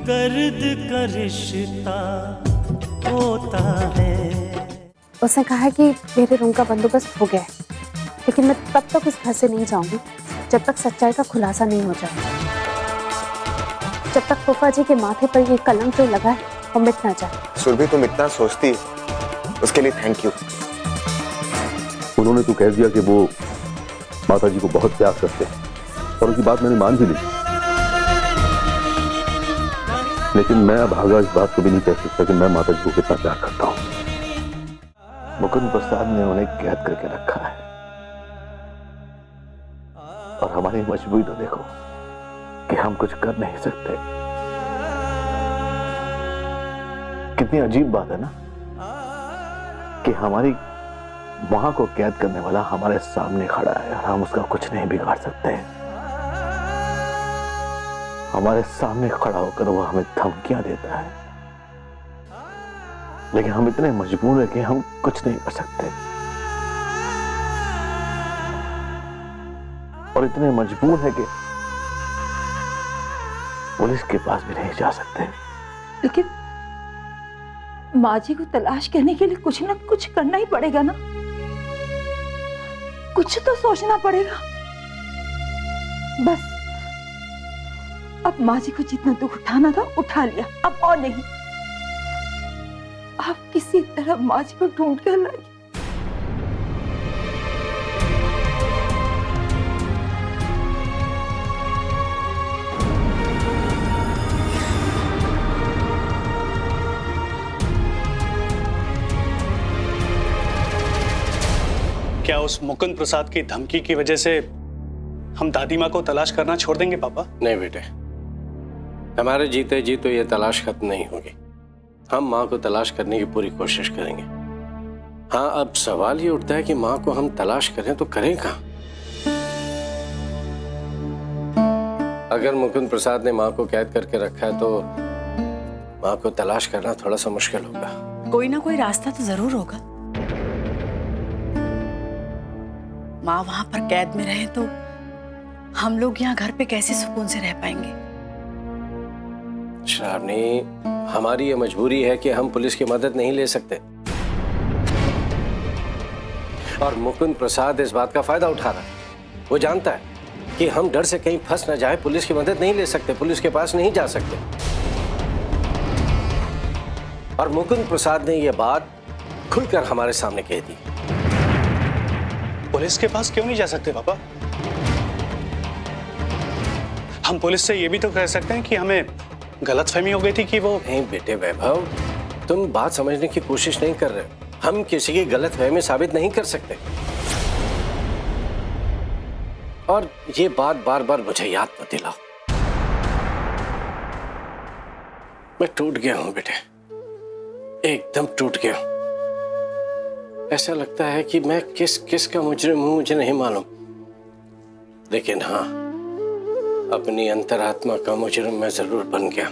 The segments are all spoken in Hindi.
दर्द का रिश्ता होता है। उसने कहा है कि मेरे रूम का बंदोबस्त हो गया है, लेकिन मैं तब तक इस घर से नहीं जाऊंगी जब तक सच्चाई का खुलासा नहीं हो जाए, जब तक फूफा जी के माथे पर ये कलंक जो लगा है वो मिट ना जाए। सुरभि, तुम इतना सोचती है, उसके लिए थैंक यू। उन्होंने तो कह दिया कि वो माता जी को बहुत प्यार करते हैं और उनकी बात मैंने मान भी ली, लेकिन मैं अब आगा इस बात को भी नहीं कह सकता कि मैं माता जी को कितना प्यार करता हूं। मुकुंद प्रसाद ने उन्हें कैद करके रखा है और हमारी मजबूरी तो देखो कि हम कुछ कर नहीं सकते। कितनी अजीब बात है ना कि हमारी वहां को कैद करने वाला हमारे सामने खड़ा है और हम उसका कुछ नहीं बिगाड़ सकते। हमारे सामने खड़ा होकर वो हमें धमकियां देता है, लेकिन हम इतने मजबूर हैं कि हम कुछ नहीं कर सकते और इतने मजबूर हैं कि पुलिस के पास भी नहीं जा सकते। लेकिन माँ जी को तलाश करने के लिए कुछ ना कुछ करना ही पड़ेगा ना, कुछ तो सोचना पड़ेगा। बस अब माँ जी को जितना दुख उठाना था उठा लिया, अब और नहीं। आप किसी तरह माँ जी को ढूंढ कर लाइए। क्या उस मुकुंद प्रसाद की धमकी की वजह से हम दादी माँ को तलाश करना छोड़ देंगे पापा? नहीं बेटे, हमारे जीते जी तो ये तलाश खत्म नहीं होगी। हम माँ को तलाश करने की पूरी कोशिश करेंगे। हाँ, अब सवाल ये उठता है कि माँ को हम तलाश करें तो करें कहाँ? अगर मुकुंद प्रसाद ने माँ को कैद करके रखा है तो माँ को तलाश करना थोड़ा सा मुश्किल होगा। कोई ना कोई रास्ता तो जरूर होगा। माँ वहां पर कैद में रहे तो हम लोग यहाँ घर पे कैसे सुकून से रह पाएंगे? श्रावणी, हमारी ये मजबूरी है कि हम पुलिस की मदद नहीं ले सकते और मुकुंद प्रसाद इस बात का फायदा उठा रहा है। वो जानता है कि हम डर से कहीं फंस न जाए, पुलिस की मदद नहीं ले सकते, पुलिस के पास नहीं जा सकते। और मुकुंद प्रसाद ने यह बात खुलकर हमारे सामने कह दी। पुलिस के पास क्यों नहीं जा सकते पापा? हम पुलिस से ये भी तो कह सकते हैं कि हमें गलतफहमी हो गई थी कि वो। नहीं बेटे वैभव, तुम बात समझने की कोशिश नहीं कर रहे। हम किसी की गलतफहमी साबित नहीं कर सकते और ये बात बार बार मुझे याद मत दिलाओ। मैं टूट गया हूं बेटे, एकदम टूट गया हूं। ऐसा लगता है कि मैं किस किस का मुजरिम हूं मुझे नहीं मालूम, लेकिन हाँ, अपनी अंतरात्मा का मुजरिम मैं जरूर बन गया।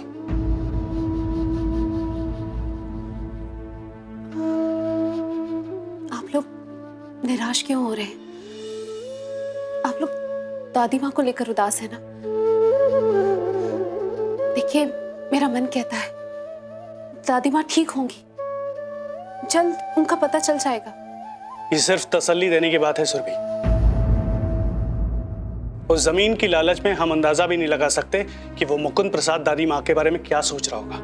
आप लोग निराश क्यों हो रहे हैं? आप लोग दादी माँ को लेकर उदास है ना? देखिए, मेरा मन कहता है दादी माँ ठीक होंगी, जल्द उनका पता चल जाएगा। ये सिर्फ तसल्ली देने की बात है सुरभि। उस जमीन की लालच में हम अंदाजा भी नहीं लगा सकते कि वो मुकुंद प्रसाद दादी माँ के बारे में क्या सोच रहा होगा।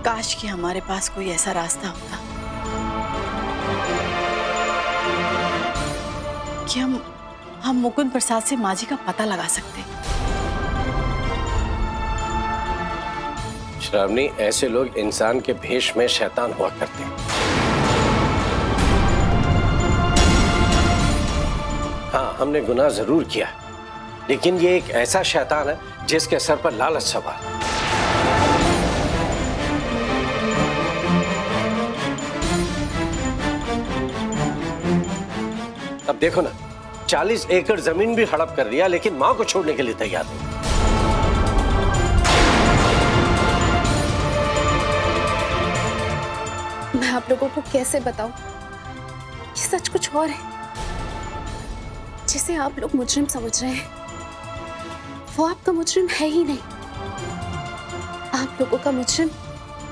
काश कि हमारे पास कोई ऐसा रास्ता होता कि हम मुकुंद प्रसाद से माँ जी का पता लगा सकते। श्रावणी, ऐसे लोग इंसान के भेष में शैतान हुआ करते हैं। हाँ, हमने गुनाह जरूर किया, लेकिन ये एक ऐसा शैतान है जिसके सर पर लालच सवार। अब देखो ना, 40 एकड़ जमीन भी हड़प कर लिया, लेकिन मां को छोड़ने के लिए तैयार नहीं। मैं आप लोगों को कैसे बताऊं कि सच कुछ और है। जिसे आप लोग मुजरिम समझ रहे हैं वो आपका मुजरिम है ही नहीं। आप लोगों का मुजरिम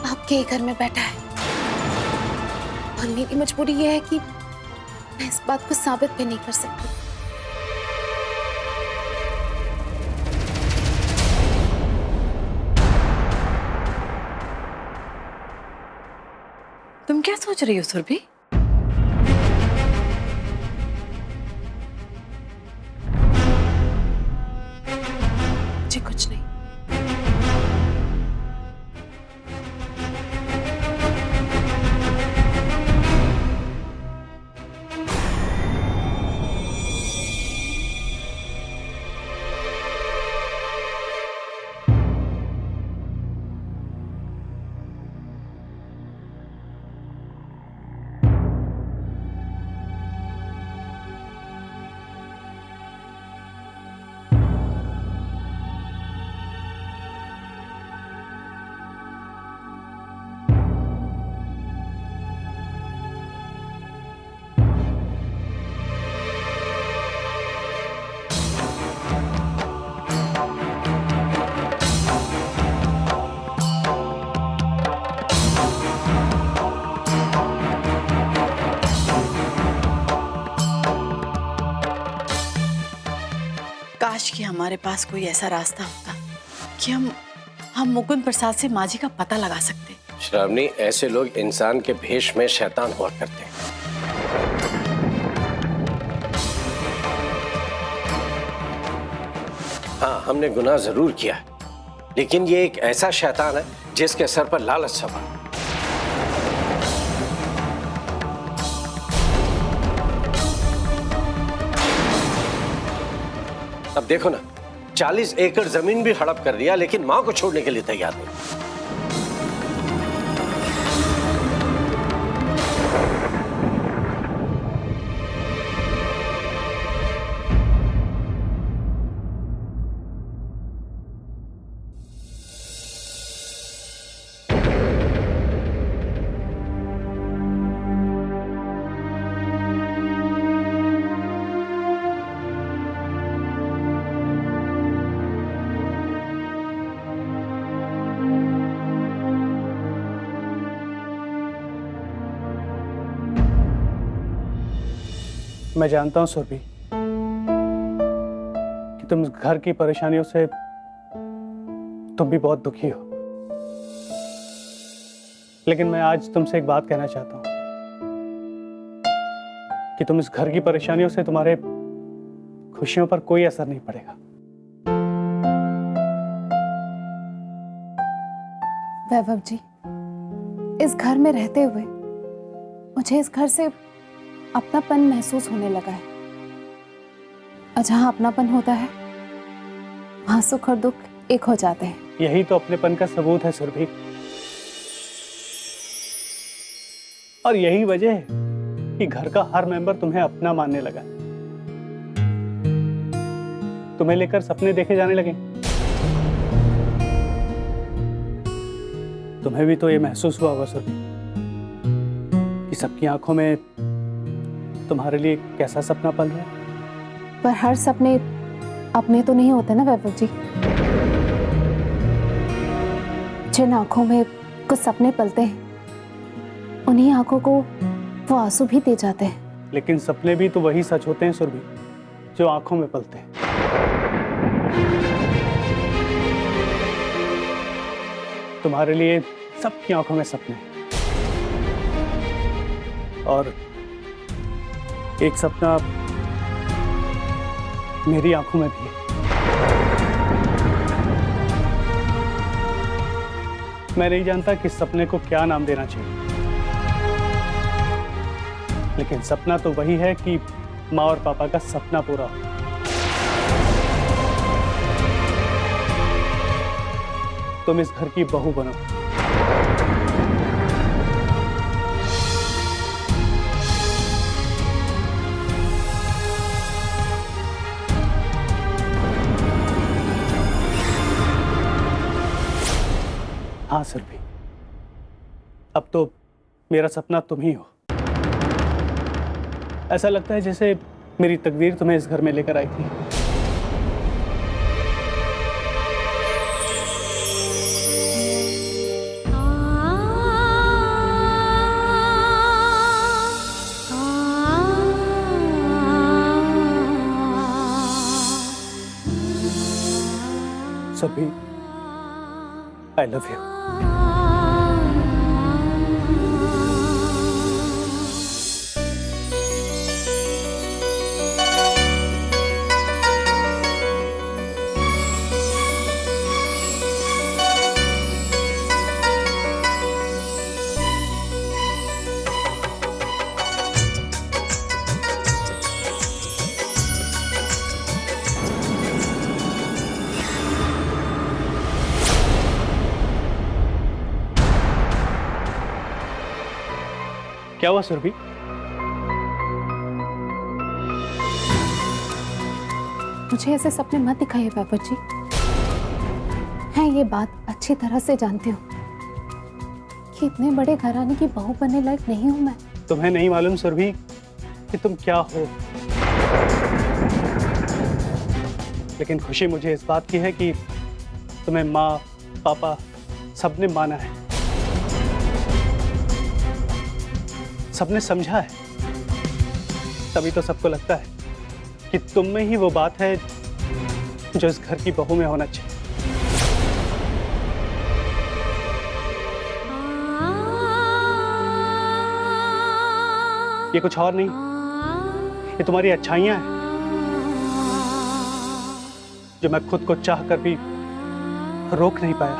आपके ही घर में बैठा है और मेरी मजबूरी यह है कि मैं इस बात को साबित भी नहीं कर सकती। तुम क्या सोच रही हो सुरभि? जी कुछ नहीं। काश कि हमारे पास कोई ऐसा रास्ता होता कि हम मुकुंद प्रसाद से माँ जी का पता लगा सकते। श्रावणी, ऐसे लोग इंसान के भेष में शैतान हुआ करते हैं। हाँ, हमने गुनाह जरूर किया है, लेकिन ये एक ऐसा शैतान है जिसके सर पर लालच सवार। अब देखो ना, 40 एकड़ जमीन भी हड़प कर दिया, लेकिन मां को छोड़ने के लिए तैयार नहीं। मैं जानता हूं सुरभि कि तुम इस घर की परेशानियों से तुम भी बहुत दुखी हो, लेकिन मैं आज तुमसे एक बात कहना चाहता हूं कि तुम इस घर की परेशानियों से तुम्हारे खुशियों पर कोई असर नहीं पड़ेगा। वैभव जी, इस घर में रहते हुए मुझे इस घर से अपनापन महसूस होने लगा है और जहां अपनापन होता है वहां सुख और दुख एक हो जाते हैं। यही तो अपनेपन का सबूत है सुरभि, और यही वजह है कि घर का हर मेंबर तुम्हें अपना मानने लगा, तुम्हें लेकर सपने देखे जाने लगे। तुम्हें भी तो ये महसूस हुआ होगा सुरभि कि सबकी आंखों में तुम्हारे लिए कैसा सपना पल रहा है। पर हर सपने अपने तो नहीं होते ना वैभव जी। जिन आंखों में कुछ सपने पलते हैं उन्हीं आंखों को वो आंसू भी दे जाते हैं। लेकिन सपने भी तो वही सच होते हैं सुरभि जो आंखों में पलते हैं। तुम्हारे लिए सबकी आंखों में सपने हैं, और एक सपना मेरी आंखों में भी है। मैं नहीं जानता कि सपने को क्या नाम देना चाहिए, लेकिन सपना तो वही है कि माँ और पापा का सपना पूरा हो। तुम इस घर की बहू बनो। हाँ सुरभि, अब तो मेरा सपना तुम ही हो। ऐसा लगता है जैसे मेरी तकदीर तुम्हें इस घर में लेकर आई थी। Surabhi, I love you. क्या हुआ सुरभि? मुझे ऐसे सपने मत दिखाइए वैभव जी। मैं ये बात अच्छी तरह से जानती हूँ कि इतने बड़े घराने की बहू बनने लायक नहीं हूं मैं। तुम्हें नहीं मालूम सुरभि कि तुम क्या हो, लेकिन खुशी मुझे इस बात की है कि तुम्हें माँ पापा सबने माना है, सबने समझा है। तभी तो सबको लगता है कि तुम में ही वो बात है जो इस घर की बहू में होना चाहिए। ये कुछ और नहीं, ये तुम्हारी अच्छाइयां हैं जो मैं खुद को चाह कर भी रोक नहीं पाया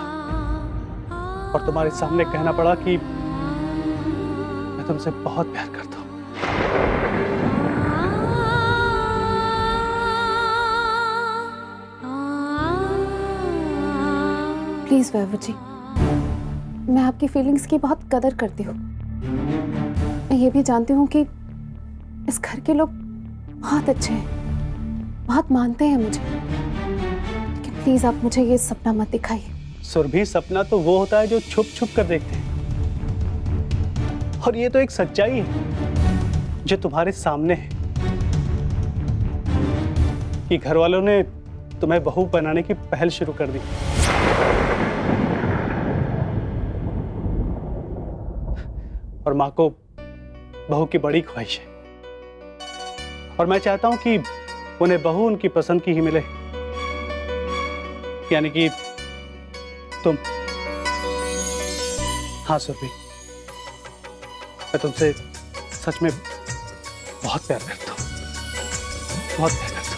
और तुम्हारे सामने कहना पड़ा कि मैं तुमसे बहुत प्यार करता हूं। प्लीज वैभव जी, मैं आपकी फीलिंग्स की बहुत कदर करती हूँ। मैं ये भी जानती हूँ कि इस घर के लोग बहुत अच्छे हैं, बहुत मानते हैं मुझे, लेकिन प्लीज आप मुझे ये सपना मत दिखाइए। सुरभि, सपना तो वो होता है जो छुप छुप कर देखते हैं, और ये तो एक सच्चाई है जो तुम्हारे सामने है कि घर वालों ने तुम्हें बहू बनाने की पहल शुरू कर दी। और माँ को बहू की बड़ी ख्वाहिश है और मैं चाहता हूं कि उन्हें बहू उनकी पसंद की ही मिले, यानी कि तुम। हाँ सुरभि, मैं तुमसे सच में बहुत प्यार करता हूँ, बहुत प्यार करता हूँ।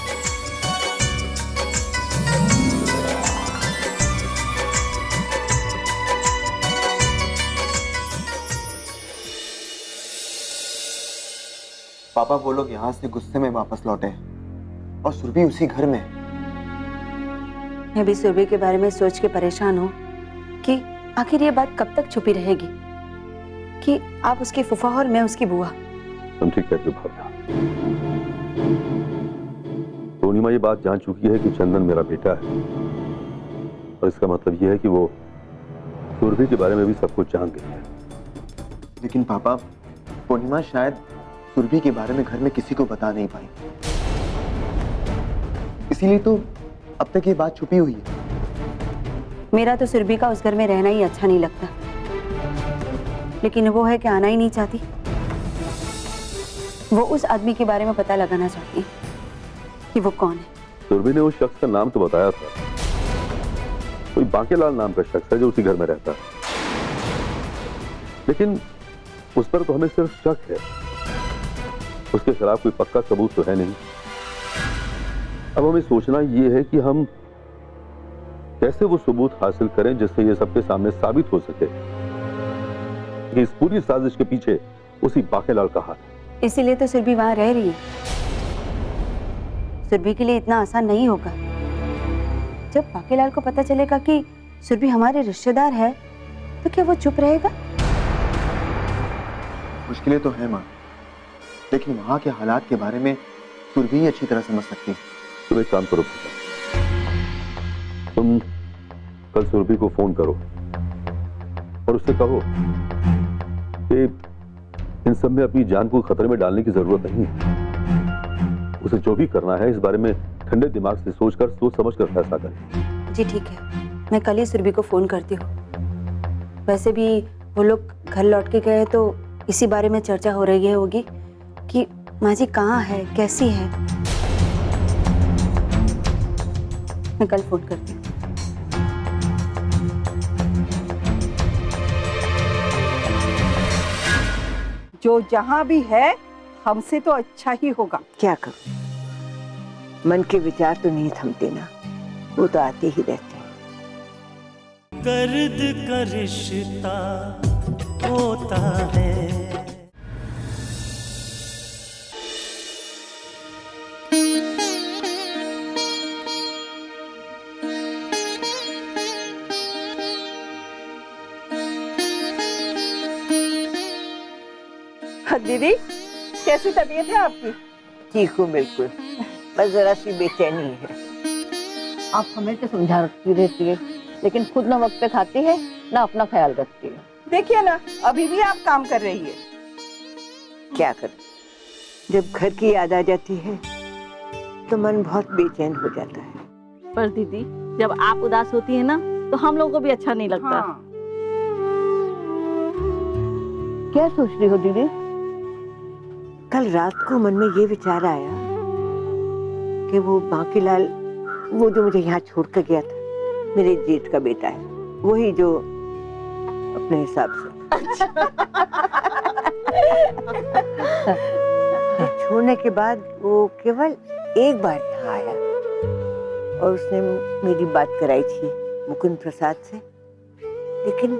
पापा वो लोग यहाँ से गुस्से में वापस लौटे और सुरभि उसी घर में है। मैं भी सुरभि के बारे में सोच के परेशान हूँ कि आखिर ये बात कब तक छुपी रहेगी कि आप उसकी फूफा और मैं उसकी बुआ। तुम ठीक कहते हो भावना। पूर्णिमा ये बात जान चुकी है कि चंदन मेरा बेटा है, और इसका मतलब ये है कि वो सुरभि के बारे में भी सब कुछ जान गई है। लेकिन पापा, पूर्णिमा शायद सुरभि के बारे में घर में किसी को बता नहीं पाई, इसीलिए तो अब तक ये बात छुपी हुई है। मेरा तो सुरभि का उस घर में रहना ही अच्छा नहीं लगता, लेकिन वो है कि आना ही नहीं चाहती। वो उस आदमी के बारे में पता लगाना चाहती है कि वो कौन है। सुरभि ने उस शख्स का नाम तो बताया था, कोई बांकेलाल नाम का शख्स है जो उसी घर में रहता है, लेकिन उस पर तो हमें सिर्फ शक है, उसके खिलाफ कोई पक्का सबूत तो है नहीं। अब हमें सोचना यह है कि हम कैसे वो सबूत हासिल करें जिससे ये सबके सामने साबित हो सके कि इस पूरी साजिश के पीछे उसी बांकेलाल का हाथ है। इसीलिए तो सुरभि वहां रह रही है। सुरभि के लिए इतना आसान नहीं होगा। जब बांकेलाल को पता चलेगा कि सुरभि हमारे रिश्तेदार है, तो क्या वो चुप रहेगा? मुश्किलें तो है माँ, लेकिन वहां के हालात के बारे में सुरभि ही अच्छी तरह समझ सकती है। तुम एक काम करो, तुम कल सुरभि को फोन करो और उससे कहो कि इन सब में अपनी जान को खतरे में डालने की जरूरत नहीं है। उसे जो भी करना है इस बारे में ठंडे दिमाग से सोच समझ कर फैसला करें। जी ठीक है, मैं कल ही सुरभि को फोन करती हूँ। वैसे भी वो लोग घर लौट के गए तो इसी बारे में चर्चा हो रही होगी कि माँ जी कहाँ है, कैसी है। मैं कल फोन करती हूँ। जो जहाँ भी है हमसे तो अच्छा ही होगा। क्या करूं, मन के विचार तो नहीं थमते ना, वो तो आते ही रहते हैं। दर्द का रिश्ता होता है। दीदी कैसी तबीयत है आपकी? ठीक हूँ बिल्कुल, बस जरा सी बेचैनी है। आप हमें तो समझा रखती रहती है, लेकिन खुद ना वक्त पे खाती है ना अपना ख्याल रखती है। देखिए ना, अभी भी आप काम कर रही है। क्या करूं, जब घर की याद आ जाती है तो मन बहुत बेचैन हो जाता है। पर दीदी जब आप उदास होती है ना तो हम लोगों को भी अच्छा नहीं लगता। हाँ। क्या सोच रही हो दीदी? कल रात को मन में ये विचार आया कि वो बांकीलाल, वो जो मुझे यहाँ छोड़ कर गया था, मेरे जेठ का बेटा है, वही जो अपने हिसाब से छोड़ने के बाद वो केवल एक बार यहाँ आया और उसने मेरी बात कराई थी मुकुंद प्रसाद से, लेकिन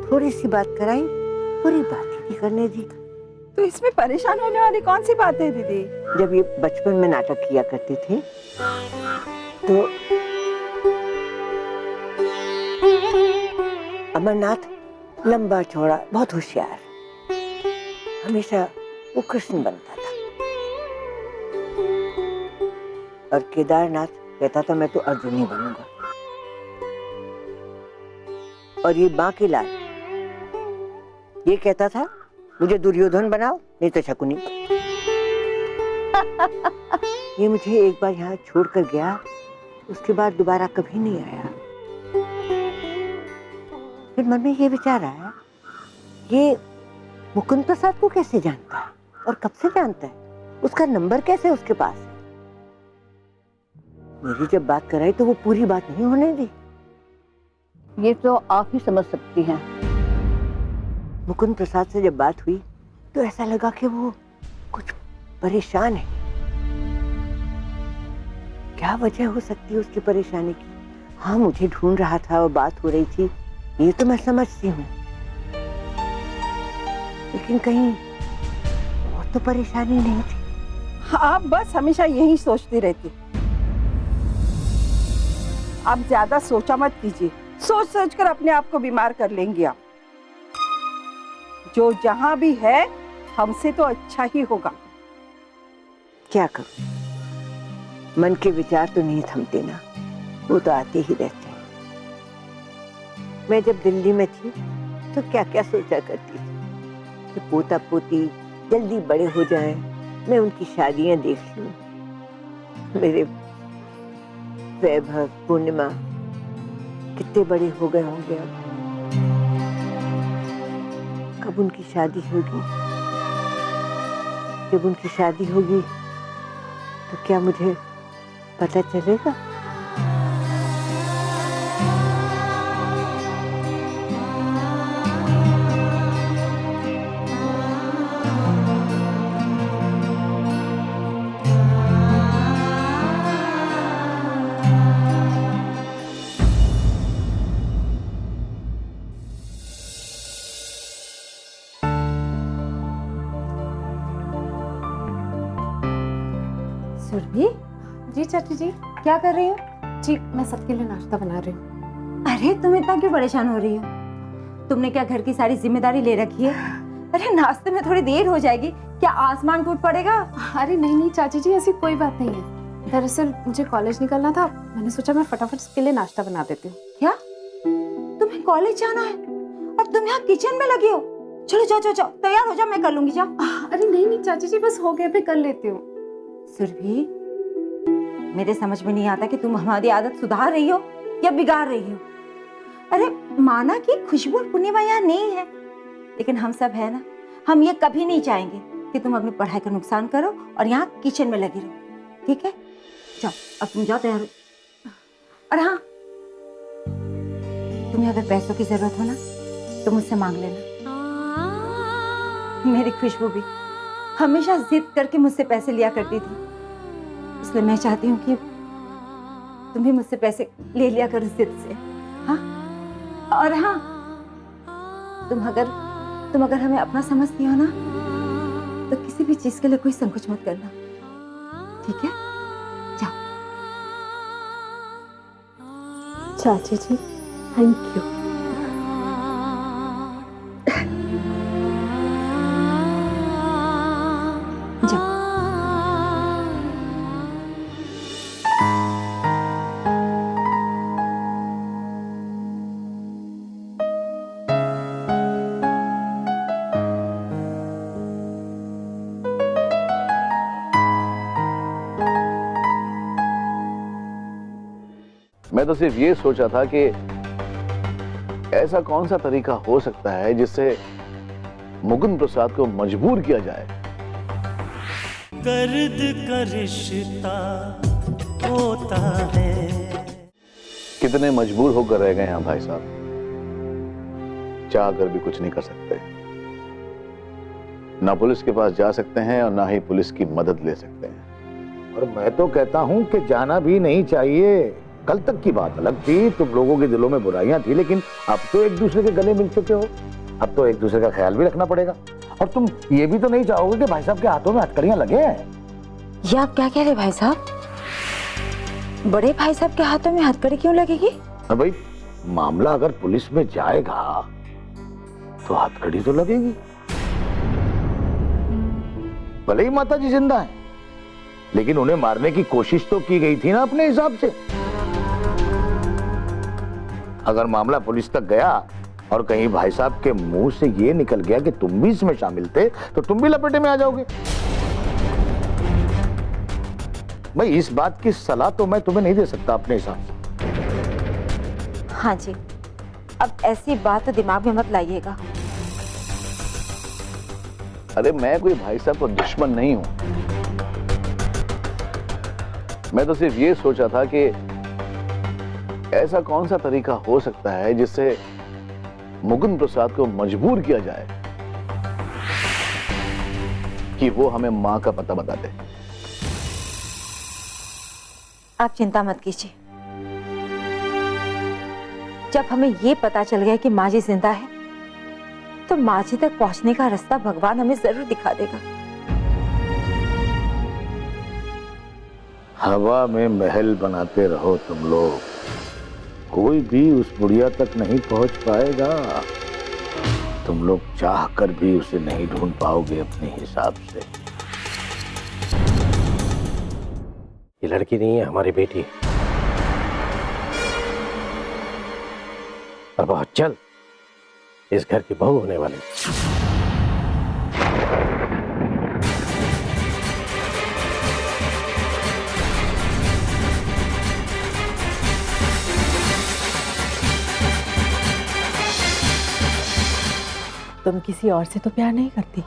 थोड़ी सी बात कराई, पूरी बात ही नहीं करने दी। तो इसमें परेशान होने वाली कौन सी बात है दीदी? जब ये बचपन में नाटक किया करते थे तो अमरनाथ लंबा चौड़ा बहुत होशियार, हमेशा वो कृष्ण बनता था और केदारनाथ कहता था मैं तो अर्जुन ही बनूंगा। और ये बांकीलाल ये कहता था मुझे दुर्योधन बनाओ नहीं तो शकुनी। ये मुझे एक बार यहाँ छोड़कर गया, उसके बाद दोबारा कभी नहीं आया। फिर मन में ये विचार आया, ये मुकुंद प्रसाद को कैसे जानता है और कब से जानता है, उसका नंबर कैसे उसके पास है। मेरी जब बात कराई तो वो पूरी बात नहीं होने दी। ये तो आप ही समझ सकती हैं। मुकुंद प्रसाद से जब बात हुई तो ऐसा लगा कि वो कुछ परेशान है। क्या वजह हो सकती है उसकी परेशानी की? हाँ, मुझे ढूंढ रहा था और बात हो रही थी, ये तो मैं समझती हूँ, लेकिन कहीं वो तो परेशानी नहीं थी। आप बस हमेशा यही सोचती रहती। आप ज्यादा सोचा मत कीजिए, सोच सोच कर अपने आप को बीमार कर लेंगी आप। जो जहां भी है हमसे तो अच्छा ही होगा। क्या करूं, मन के विचार तो नहीं थमते ना, वो तो आते ही रहते हैं। मैं जब दिल्ली में थी तो क्या क्या सोचा करती थी कि पोता पोती जल्दी बड़े हो जाएं, मैं उनकी शादियां देख लूं। मेरे वैभव, पूर्णिमा कितने बड़े हो गए होंगे अब, कब उनकी शादी होगी? जब उनकी शादी होगी तो क्या मुझे पता चलेगा? सुरभि जी, चाची जी क्या कर रही हो? जी मैं सबके लिए नाश्ता बना रही हूँ। अरे तुम इतना क्यों परेशान हो रही हो? तुमने क्या घर की सारी जिम्मेदारी ले रखी है? अरे नाश्ते में थोड़ी देर हो जाएगी, क्या आसमान टूट पड़ेगा? अरे नहीं नहीं चाची जी, ऐसी कोई बात नहीं है। दरअसल मुझे कॉलेज निकलना था, मैंने सोचा मैं फटाफट सबके लिए नाश्ता बना देती हूँ। क्या तुम्हें कॉलेज जाना है और तुम यहाँ किचन में लगी हो? चलो जाओ जाओ जाओ, तैयार हो जाओ, मैं कर लूंगी, जाओ। अरे नहीं नहीं चाची जी, बस हो गया, मैं कर लेती हूँ। सुरभि, मेरे समझ में नहीं आता कि तुम हमारी आदत सुधार रही हो या बिगाड़ रही हो। अरे माना कि खुशबू और पूर्णिमा यहाँ नहीं है, लेकिन हम सब है ना, हम ये कभी नहीं चाहेंगे कि तुम अपनी पढ़ाई का नुकसान करो और यहाँ किचन में लगी रहो, ठीक है? जाओ अब तुम जाओ, तैयार हो। और हाँ, तुम्हें अगर पैसों की जरूरत हो ना तो मुझसे मांग लेना। मेरी खुशबू भी हमेशा जिद करके मुझसे पैसे लिया करती थी, इसलिए मैं चाहती हूँ कि तुम भी मुझसे पैसे ले लिया करो जिद से। हाँ, और हाँ, तुम अगर हमें अपना समझती हो ना, तो किसी भी चीज के लिए कोई संकोच मत करना, ठीक है? जाओ। चाची जी, थैंक यू। जाओ। मैं तो सिर्फ ये सोचा था कि ऐसा कौन सा तरीका हो सकता है जिससे मुकुंद प्रसाद को मजबूर किया जाए। दर्द का रिश्ता होता है। कितने मजबूर होकर रह गए हैं भाई साहब, चाह कर भी कुछ नहीं कर सकते। ना पुलिस के पास जा सकते हैं और ना ही पुलिस की मदद ले सकते हैं। और मैं तो कहता हूं कि जाना भी नहीं चाहिए। कल तक की बात अलग थी, तुम लोगों के दिलों में बुराइयां थी, लेकिन अब तो एक दूसरे के गले मिल चुके हो। अब तो एक दूसरे का ख्याल भी रखना पड़ेगा। और तुम ये भी तो नहीं चाहोगे कि भाई साहब के हाथों में हथकड़ियां लगे हैं। ये आप क्या कह रहे भाई साहब? बड़े भाई साहब के हाथों में हथकड़ी क्यों लगेगी? भाई, मामला अगर पुलिस में जाएगा तो हथकड़ी तो लगेगी। भले ही माता जी जिंदा हैं, लेकिन उन्हें मारने की कोशिश तो की गई थी ना अपने हिसाब से। अगर मामला पुलिस तक गया और कहीं भाई साहब के मुंह से ये निकल गया कि तुम भी इसमें शामिल थे, तो तुम भी लपेटे में आ जाओगे। भाई, इस बात की सलाह तो मैं तुम्हें नहीं दे सकता अपने हिसाब से। हाँ जी, अब ऐसी बात तो दिमाग में मत लाइएगा। अरे मैं कोई भाई साहब को दुश्मन नहीं हूं। मैं तो सिर्फ ये सोचा था कि ऐसा कौन सा तरीका हो सकता है जिससे मुकुंद प्रसाद को मजबूर किया जाए कि वो हमें मां का पता बता दे। आप चिंता मत कीजिए। जब हमें ये पता चल गया कि माँ जी जिंदा है, तो माँ जी तक पहुंचने का रास्ता भगवान हमें जरूर दिखा देगा। हवा में महल बनाते रहो तुम लोग, कोई भी उस बुढ़िया तक नहीं पहुंच पाएगा। तुम लोग चाह कर भी उसे नहीं ढूंढ पाओगे अपने हिसाब से। ये लड़की नहीं है, हमारी बेटी है। और बहुत जल्द इस घर की बहू होने वाली। तुम किसी और से तो प्यार नहीं करती?